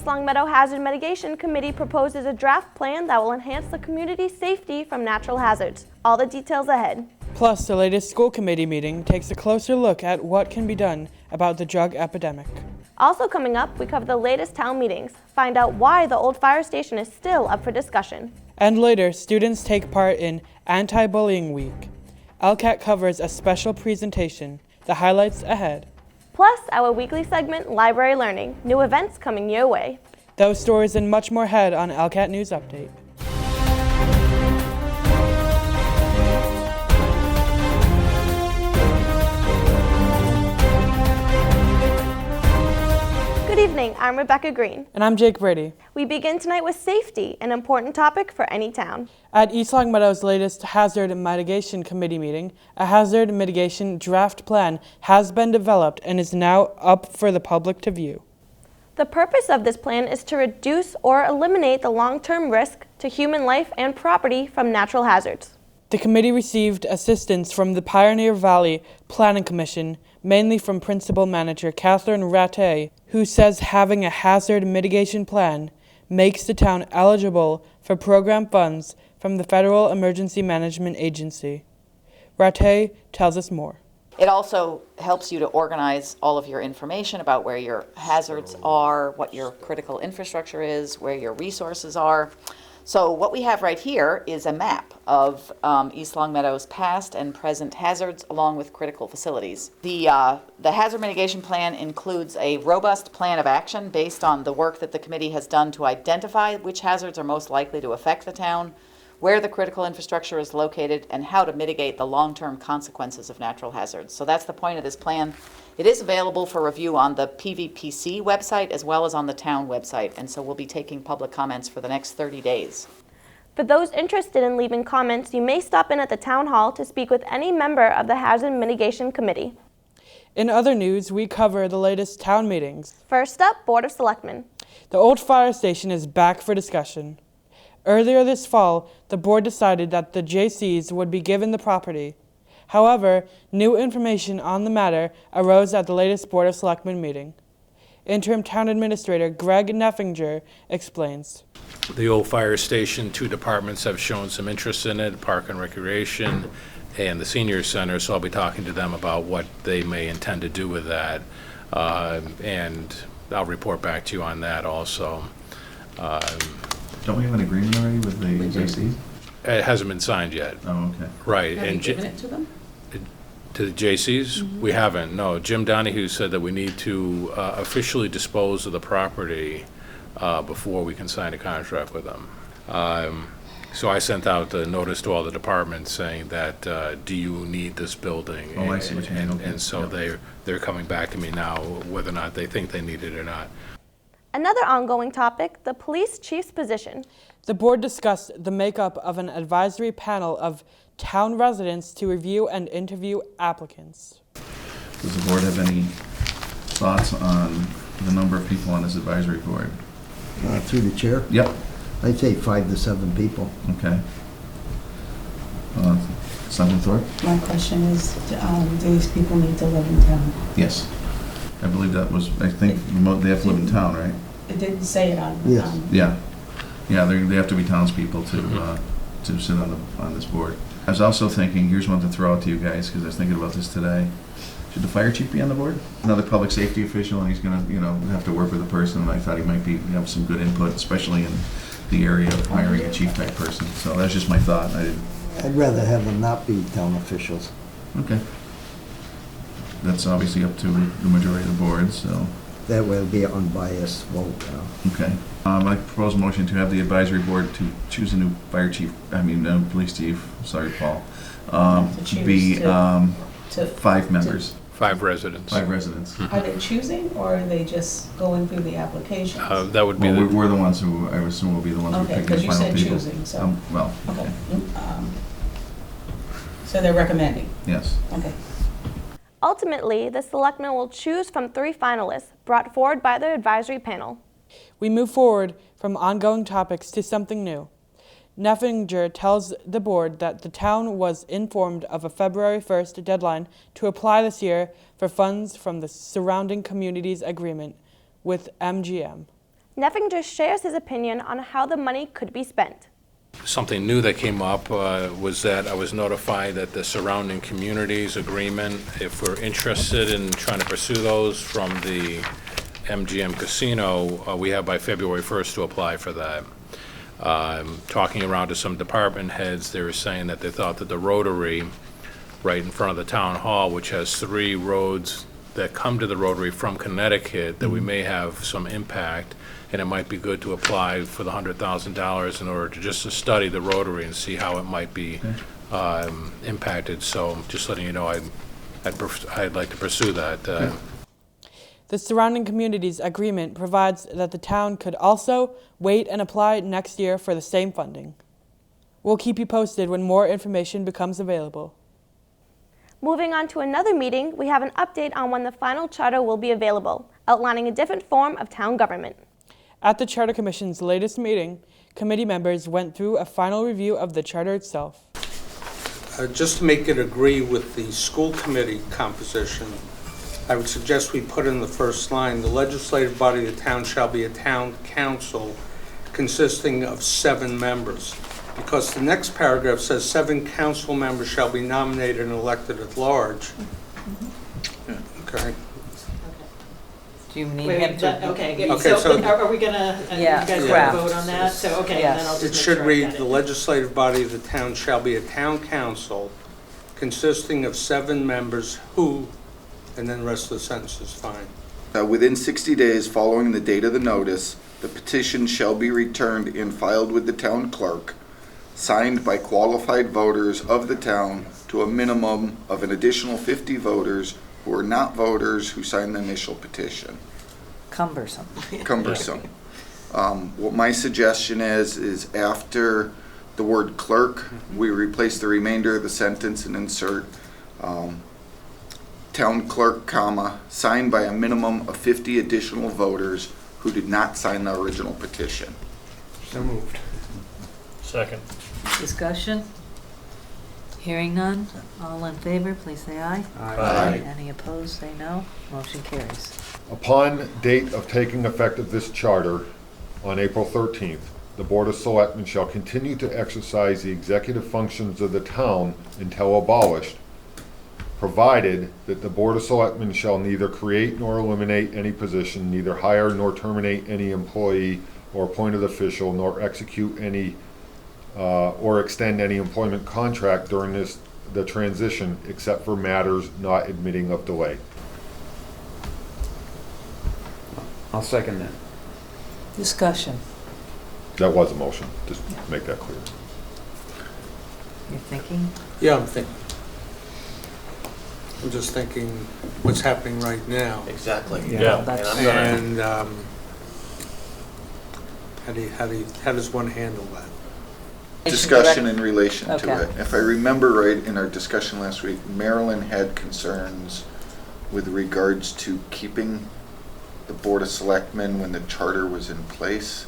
Long Meadow Hazard Mitigation Committee proposes a draft plan that will enhance the community's safety from natural hazards. All the details ahead. Plus, the latest school committee meeting takes a closer look at what can be done about the drug epidemic. Also coming up, we cover the latest town meetings, find out why the old fire station is still up for discussion. And later, students take part in Anti-Bullying Week. ELCAT covers a special presentation. The highlights ahead. Plus, our weekly segment, Library Learning, new events coming your way. Those stories and much more ahead on ELCAT News Update. Good evening, I'm Rebecca Green. And I'm Jake Brady. We begin tonight with safety, an important topic for any town. At East Long Meadow's latest Hazard Mitigation Committee meeting, a hazard mitigation draft plan has been developed and is now up for the public to view. The purpose of this plan is to reduce or eliminate the long-term risk to human life and property from natural hazards. The committee received assistance from the Pioneer Valley Planning Commission, mainly from Principal Manager Catherine Rattay, who says having a hazard mitigation plan makes the town eligible for program funds from the Federal Emergency Management Agency. Rattay tells us more. It also helps you to organize all of your information about where your hazards are, what your critical infrastructure is, where your resources are. So what we have right here is a map of East Long Meadow's past and present hazards along with critical facilities. The hazard mitigation plan includes a robust plan of action based on the work that the committee has done to identify which hazards are most likely to affect the town, where the critical infrastructure is located, and how to mitigate the long-term consequences of natural hazards. So that's the point of this plan. It is available for review on the PVPC website as well as on the town website, and so we'll be taking public comments for the next 30 days. For those interested in leaving comments, you may stop in at the town hall to speak with any member of the Hazard Mitigation Committee. In other news, we cover the latest town meetings. First up, Board of Selectmen. The old fire station is back for discussion. Earlier this fall, the board decided that the J.C.'s would be given the property. However, new information on the matter arose at the latest Board of Selectmen meeting. Interim Town Administrator Greg Neffinger explains. The old fire station, two departments have shown some interest in it, Park and Recreation and the Senior Center, so I'll be talking to them about what they may intend to do with that. And I'll report back to you on that also. Don't we have an agreement already with the J.C.? It hasn't been signed yet. Oh, okay. Right. Have you given it to them? To the J.C.'s? Mm-hmm. We haven't, no. Jim Donahue said that we need to officially dispose of the property before we can sign a contract with them. So I sent out the notice to all the departments saying that, do you need this building? Oh, I see what you mean. Okay. And so they're coming back to me now whether or not they think they need it or not. Another ongoing topic, the police chief's position. The board discussed the makeup of an advisory panel of town residents to review and interview applicants. Does the board have any thoughts on the number of people on this advisory board? Through the chair? Yep. I'd say 5 to 7 people. Okay. Selectman Thorpe? My question is, do these people need to live in town? Yes. I believe that was, I think they have to live in town, right? It didn't say it on. Yes. Yeah. Yeah, they have to be townspeople to sit on this board. I was also thinking, here's one to throw out to you guys, because I was thinking about this today. Should the fire chief be on the board? Another public safety official, and he's gonna, have to work with a person, and I thought he might have some good input, especially in the area of hiring a chief type person. So that's just my thought. I'd rather have them not be town officials. Okay. That's obviously up to the majority of the board, so. That way it'll be an unbiased vote. Okay. I propose a motion to have the advisory board to choose a new police chief, sorry, Paul, be 5 members. 5 residents. 5 residents. Are they choosing, or are they just going through the applications? That would be we're the ones who, I assume, will be the ones who pick the final people. Okay, because you said choosing, so. Well, okay. So they're recommending? Yes. Okay. Ultimately, the selectmen will choose from 3 finalists brought forward by the advisory panel. We move forward from ongoing topics to something new. Neffinger tells the board that the town was informed of a February 1st deadline to apply this year for funds from the Surrounding Communities Agreement with MGM. Neffinger shares his opinion on how the money could be spent. Something new that came up was that I was notified that the surrounding communities agreement, if we're interested in trying to pursue those from the MGM Casino, we have by February 1st to apply for that. Talking around to some department heads, they were saying that they thought that the Rotary right in front of the town hall, which has 3 roads that come to the Rotary from Connecticut, that we may have some impact, and it might be good to apply for the $100,000 in order to just to study the Rotary and see how it might be impacted. So just letting you know, I'd like to pursue that. The surrounding communities agreement provides that the town could also wait and apply next year for the same funding. We'll keep you posted when more information becomes available. Moving on to another meeting, we have an update on when the final charter will be available, outlining a different form of town government. At the Charter Commission's latest meeting, committee members went through a final review of the charter itself. Just to make it agree with the school committee composition, I would suggest we put in the first line, the legislative body of the town shall be a town council consisting of 7 members. Because the next paragraph says 7 council members shall be nominated and elected at large. Okay. Do you need Wait, him to? okay, Okay, so- are we gonna, Yeah, you guys draft. gonna vote on that? So, okay, Yes. and then I'll just It make should sure I read, get the it. legislative body of the town shall be a town council consisting of 7 members who, and then the rest of the sentence is fine. Within 60 days following the date of the notice, the petition shall be returned and filed with the town clerk, signed by qualified voters of the town to a minimum of an additional 50 voters who are not voters who signed the initial petition. Cumbersome. Cumbersome. What my suggestion is after the word clerk, we replace the remainder of the sentence and insert town clerk, comma, signed by a minimum of 50 additional voters who did not sign the original petition. So moved. Second. Discussion? Hearing none. All in favor, please say aye. Aye. Any opposed, say no. Motion carries. Upon date of taking effect of this charter, on April 13th, the Board of Selectmen shall continue to exercise the executive functions of the town until abolished, provided that the Board of Selectmen shall neither create nor eliminate any position, neither hire nor terminate any employee or appointed official, nor execute any or extend any employment contract during the transition, except for matters not admitting of delay. I'll second that. Discussion. That was a motion, just make that clear. You're thinking? Yeah, I'm just thinking what's happening right now. Exactly. Yeah. That's- And how does one handle that? Discussion in relation to Okay. it. If I remember right, in our discussion last week, Marilyn had concerns with regards to keeping the Board of Selectmen when the charter was in place.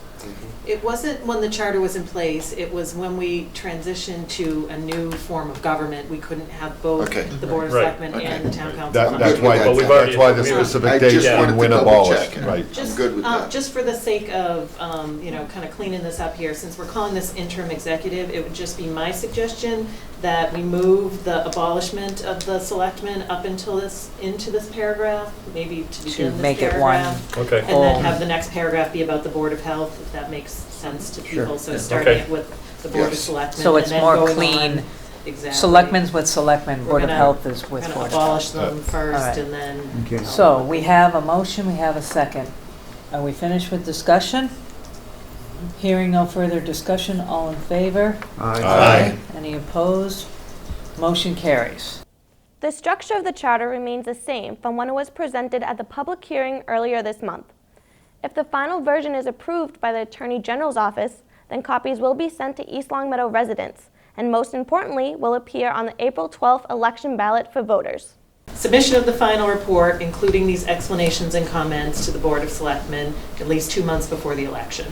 It wasn't when the charter was in place, it was when we transitioned to a new form of government. We couldn't have both Okay. the Board of Right. Selectmen Okay. and the town council. That's on why, Well, we've that's why the already- specific I date just wanted and to when double abolished, check. right. I'm good with that. Just for the sake of, kind of cleaning this up here, since we're calling this interim executive, it would just be my suggestion that we move the abolishment of the selectmen up into this paragraph, maybe to begin this make it one. paragraph. Okay. And then have the next paragraph be about the Board of Health, if that makes sense to people. So starting Okay. it with the Board of Yes. Selectmen. So it's and then more going clean. on. Exactly. Selectmen's with selectmen, We're Board of gonna- Health is with We're gonna Board of abolish Health. them first Alright. and then. Okay. So we have a motion, we have a second. Are we finished with discussion? Hearing no further discussion, all in favor? Aye. Any opposed? Motion carries. The structure of the charter remains the same from when it was presented at the public hearing earlier this month. If the final version is approved by the Attorney General's office, then copies will be sent to East Longmeadow residents, and most importantly, will appear on the April 12th election ballot for voters. Submission of the final report, including these explanations and comments to the Board of Selectmen at least 2 months before the election.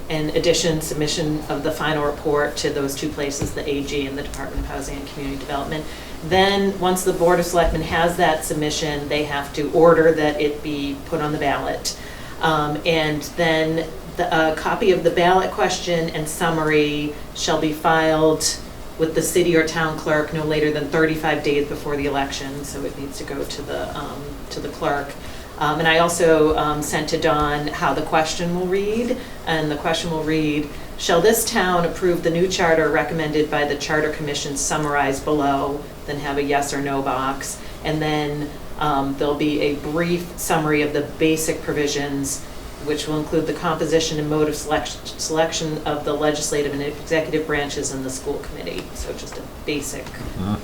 In addition, submission of the final report to those 2 places, the AG and the Department of Housing and Community Development. Then, once the Board of Selectmen has that submission, they have to order that it be put on the ballot. And then a copy of the ballot question and summary shall be filed with the city or town clerk no later than 35 days before the election, so it needs to go to the clerk. And I also sent to Dawn how the question will read, and the question will read, shall this town approve the new charter recommended by the Charter Commission summarized below, then have a yes or no box, and then there'll be a brief summary of the basic provisions, which will include the composition and mode of selection of the legislative and executive branches in the school committee. So just a basic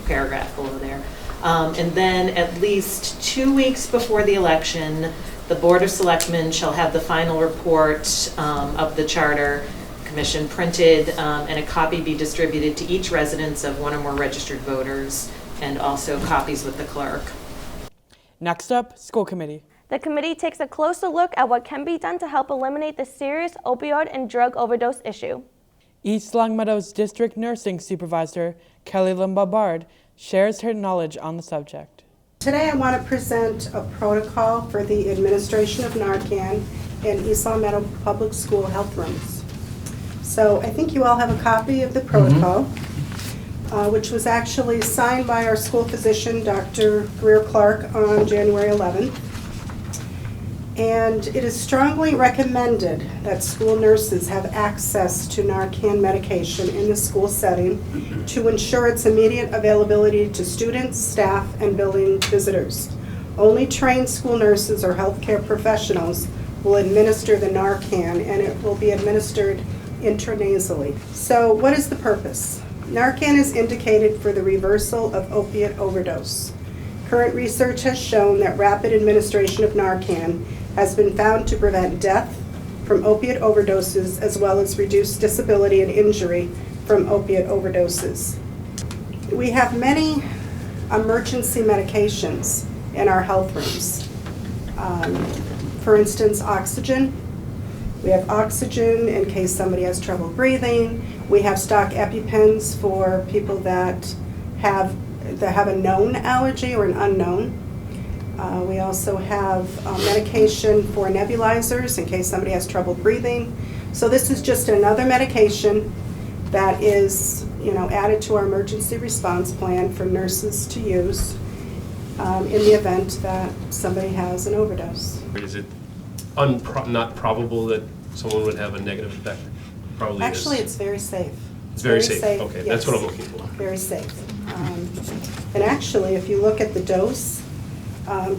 paragraph below there. And then at least 2 weeks before the election, the Board of Selectmen shall have the final report of the Charter Commission printed, and a copy be distributed to each residence of one or more registered voters, and also copies with the clerk. Next up, school committee. The committee takes a closer look at what can be done to help eliminate the serious opioid and drug overdose issue. East Longmeadow's district nursing supervisor, Kelly Lombard, shares her knowledge on the subject. Today I want to present a protocol for the administration of Narcan in East Longmeadow Public School health rooms. So I think you all have a copy of the protocol, which was actually signed by our school physician, Dr. Greer Clark, on January 11th. And it is strongly recommended that school nurses have access to Narcan medication in the school setting to ensure its immediate availability to students, staff, and building visitors. Only trained school nurses or healthcare professionals will administer the Narcan, and it will be administered intranasally. So what is the purpose? Narcan is indicated for the reversal of opiate overdose. Current research has shown that rapid administration of Narcan has been found to prevent death from opiate overdoses, as well as reduce disability and injury from opiate overdoses. We have many emergency medications in our health rooms. For instance, oxygen. We have oxygen in case somebody has trouble breathing. We have stock EpiPens for people that have a known allergy or an unknown. We also have medication for nebulizers in case somebody has trouble breathing. So this is just another medication that is, added to our emergency response plan for nurses to use in the event that somebody has an overdose. Is it not probable that someone would have a negative effect? Probably Actually, is. it's very safe. It's very safe. Okay, yes. That's what I'm looking for. Very safe. And actually, if you look at the dose,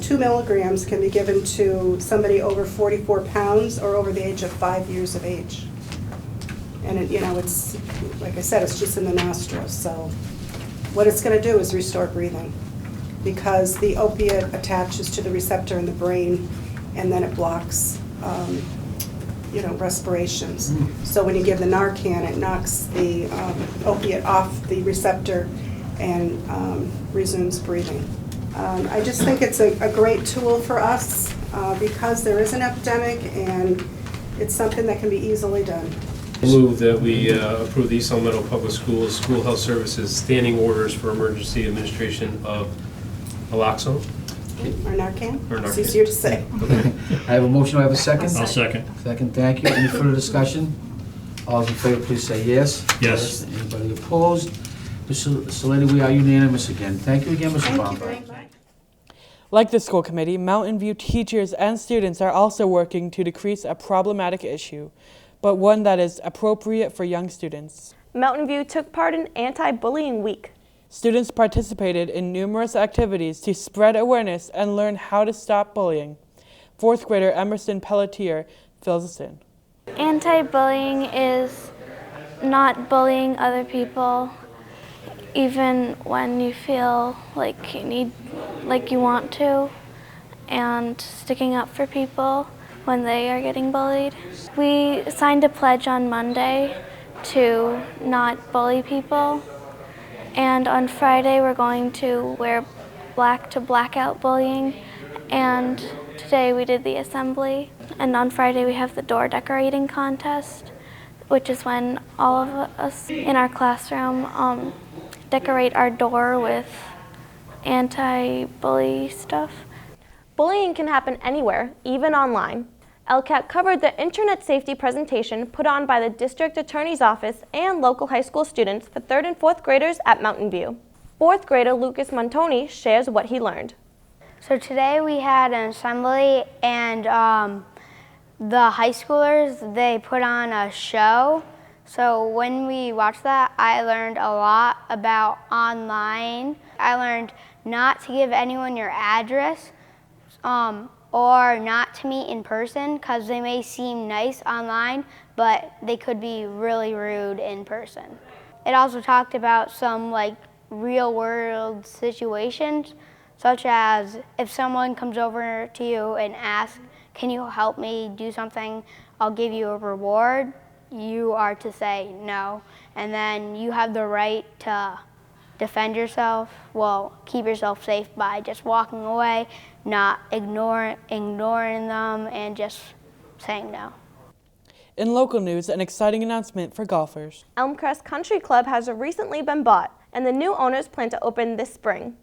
2 milligrams can be given to somebody over 44 pounds or over the age of 5 years of age. And it's, like I said, it's just in the nostrils. So what it's going to do is restore breathing, because the opiate attaches to the receptor in the brain, and then it blocks respirations. So when you give the Narcan, it knocks the opiate off the receptor and resumes breathing. I just think it's a great tool for us because there is an epidemic, and it's something that can be easily done. I move that we approve the East Longmeadow Public Schools School Health Services standing orders for emergency administration of naloxone. Or Narcan? Or Narcan. It's easier to say. I have a motion, I have a second? I'll second. Second, thank you. Any further discussion? All those in favor, please say yes. Yes. Anybody opposed? Mr. Saletti, we are unanimous again. Thank you again, Mr. Thank you Bomber. very much. Like the school committee, Mountain View teachers and students are also working to decrease a problematic issue, but one that is appropriate for young students. Mountain View took part in Anti-Bullying Week. Students participated in numerous activities to spread awareness and learn how to stop bullying. Fourth grader Emerson Pelletier fills us in. Anti-bullying is not bullying other people, even when you feel like you want to, and sticking up for people when they are getting bullied. We signed a pledge on Monday to not bully people, and on Friday we're going to wear black to black out bullying, and today we did the assembly, and on Friday we have the door decorating contest, which is when all of us in our classroom decorate our door with anti-bully stuff. Bullying can happen anywhere, even online. ELCAT covered the internet safety presentation put on by the District Attorney's Office and local high school students for 3rd and 4th graders at Mountain View. 4th grader Lucas Montoni shares what he learned. So today we had an assembly, and the high schoolers, they put on a show. So when we watched that, I learned a lot about online. I learned not to give anyone your address, or not to meet in person, because they may seem nice online, but they could be really rude in person. It also talked about some real world situations, such as if someone comes over to you and asks, "Can you help me do something? I'll give you a reward." You are to say no, and then you have the right to defend yourself, keep yourself safe by just walking away, not ignoring them, and just saying no. In local news, an exciting announcement for golfers. Elmcrest Country Club has recently been bought, and the new owners plan to open this spring.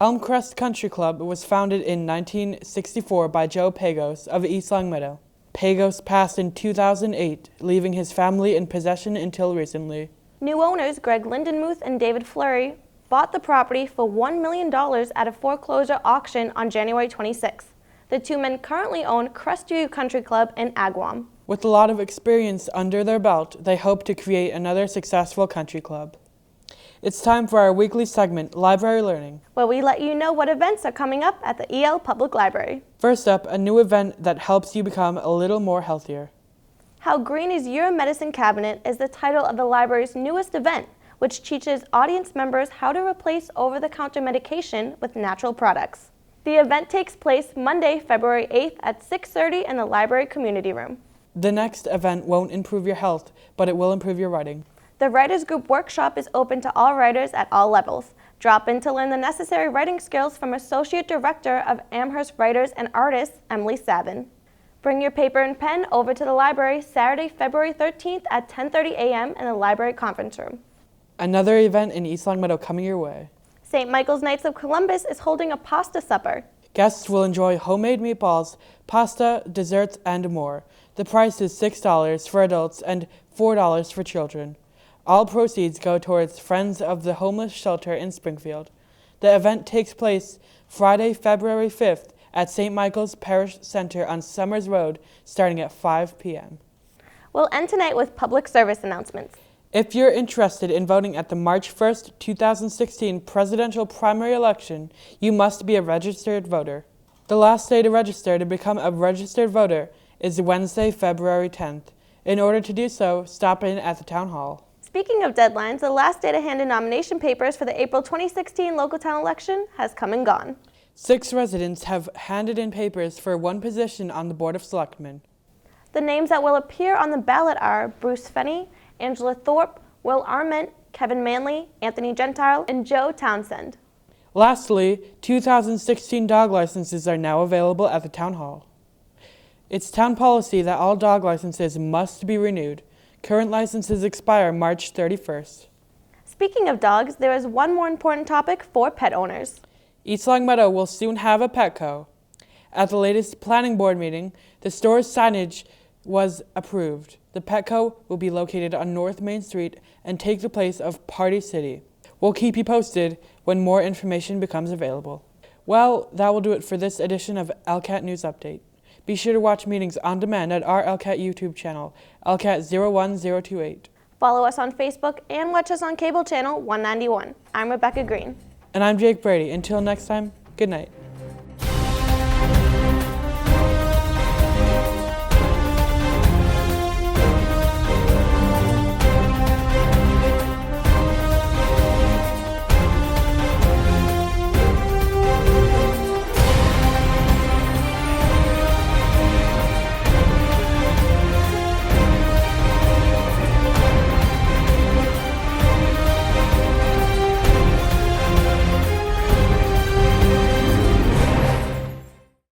Elmcrest Country Club was founded in 1964 by Joe Pagos of East Longmeadow. Pagos passed in 2008, leaving his family in possession until recently. New owners Greg Lindenmuth and David Fleury bought the property for $1 million at a foreclosure auction on January 26th. The two men currently own Crestview Country Club in Agawam. With a lot of experience under their belt, they hope to create another successful country club. It's time for our weekly segment, Library Learning, where we let you know what events are coming up at the EL Public Library. First up, a new event that helps you become a little more healthier. How Green is Your Medicine Cabinet is the title of the library's newest event, which teaches audience members how to replace over-the-counter medication with natural products. The event takes place Monday, February 8th at 6:30 in the library community room. The next event won't improve your health, but it will improve your writing. The Writers Group Workshop is open to all writers at all levels. Drop in to learn the necessary writing skills from Associate Director of Amherst Writers and Artists, Emily Savin. Bring your paper and pen over to the library Saturday, February 13th at 10:30 a.m. in the library conference room. Another event in East Longmeadow coming your way. St. Michael's Knights of Columbus is holding a pasta supper. Guests will enjoy homemade meatballs, pasta, desserts, and more. The price is $6 for adults and $4 for children. All proceeds go towards Friends of the Homeless Shelter in Springfield. The event takes place Friday, February 5th at St. Michael's Parish Center on Summers Road, starting at 5 p.m. We'll end tonight with public service announcements. If you're interested in voting at the March 1st, 2016 presidential primary election, you must be a registered voter. The last day to register to become a registered voter is Wednesday, February 10th. In order to do so, stop in at the town hall. Speaking of deadlines, the last day to hand in nomination papers for the April 2016 local town election has come and gone. 6 residents have handed in papers for one position on the Board of Selectmen. The names that will appear on the ballot are Bruce Fenney, Angela Thorpe, Will Arment, Kevin Manley, Anthony Gentile, and Joe Townsend. Lastly, 2016 dog licenses are now available at the town hall. It's town policy that all dog licenses must be renewed. Current licenses expire March 31st. Speaking of dogs, there is one more important topic for pet owners. East Longmeadow will soon have a Petco. At the latest planning board meeting, the store's signage was approved. The Petco will be located on North Main Street and take the place of Party City. We'll keep you posted when more information becomes available. Well, that will do it for this edition of ELCAT News Update. Be sure to watch meetings on demand at our ELCAT YouTube channel, ELCAT 01028. Follow us on Facebook and watch us on cable channel 191. I'm Rebecca Green. And I'm Jake Brady. Until next time, good night.